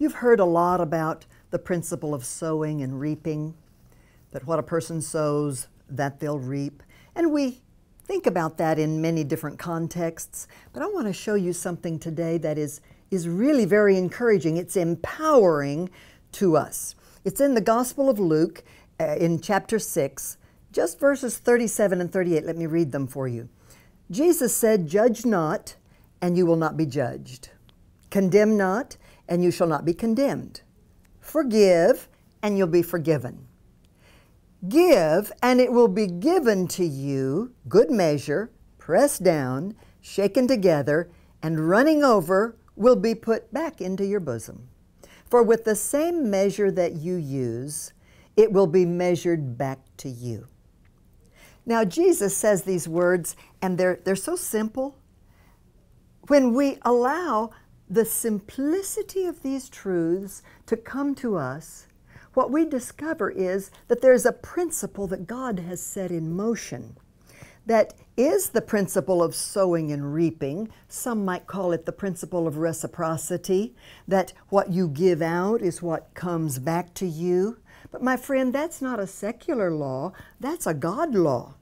You've heard a lot about the principle of sowing and reaping, that what a person sows, that they'll reap. And we think about that in many different contexts. But I want to show you something today that is really very encouraging. It's empowering to us. It's in the Gospel of Luke in chapter 6, just verses 37 and 38. Let me read them for you. Jesus said, "Judge not, and you will not be judged. Condemn not, and you shall not be condemned. Forgive, and you'll be forgiven. Give, and it will be given to you, good measure, pressed down, shaken together, and running over will be put back into your bosom. For with the same measure that you use, it will be measured back to you." Now, Jesus says these words, and they're so simple. When we allow the simplicity of these truths to come to us, what we discover is that there's a principle that God has set in motion that is the principle of sowing and reaping. Some might call it the principle of reciprocity, that what you give out is what comes back to you. But my friend, that's not a secular law, that's a God law.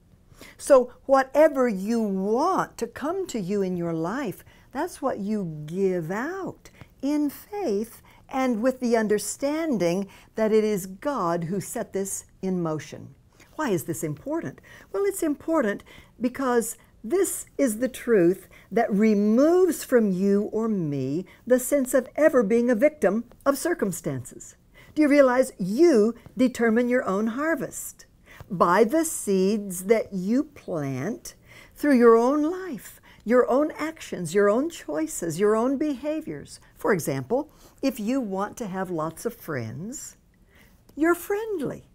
So whatever you want to come to you in your life, that's what you give out in faith and with the understanding that it is God who set this in motion. Why is this important? Well, it's important because this is the truth that removes from you or me the sense of ever being a victim of circumstances. Do you realize you determine your own harvest by the seeds that you plant through your own life, your own actions, your own choices, your own behaviors? For example, if you want to have lots of friends, you're friendly.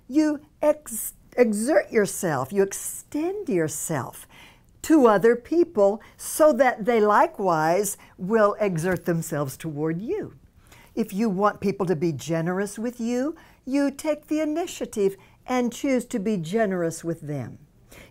You exert yourself, you extend yourself to other people so that they likewise will exert themselves toward you. If you want people to be generous with you, you take the initiative and choose to be generous with them.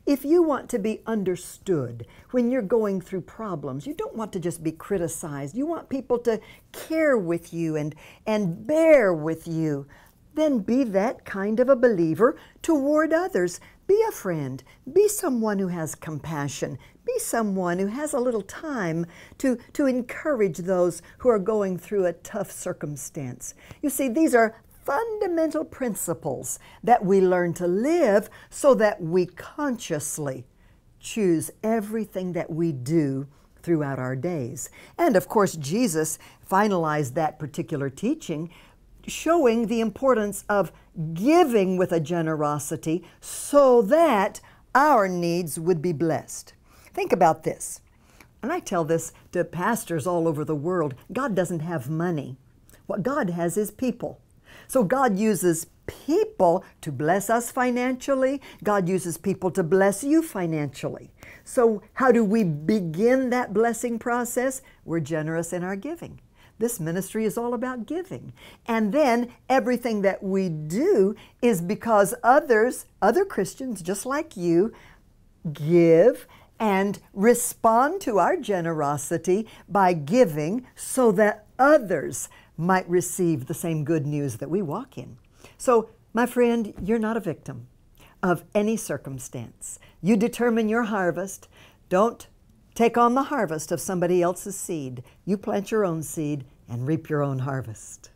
If you want to be understood when you're going through problems, you don't want to just be criticized. You want people to care with you and bear with you. Then be that kind of a believer toward others. Be a friend. Be someone who has compassion. Be someone who has a little time to encourage those who are going through a tough circumstance. You see, these are fundamental principles that we learn to live so that we consciously choose everything that we do throughout our days. And of course, Jesus finalized that particular teaching, showing the importance of giving with a generosity so that our needs would be blessed. Think about this. And I tell this to pastors all over the world. God doesn't have money. What God has is people. So God uses people to bless us financially. God uses people to bless you financially. So how do we begin that blessing process? We're generous in our giving. This ministry is all about giving. And then everything that we do is because other Christians just like you give and respond to our generosity by giving so that others might receive the same good news that we walk in. So, my friend, you're not a victim of any circumstance. You determine your harvest. Don't take on the harvest of somebody else's seed. You plant your own seed and reap your own harvest.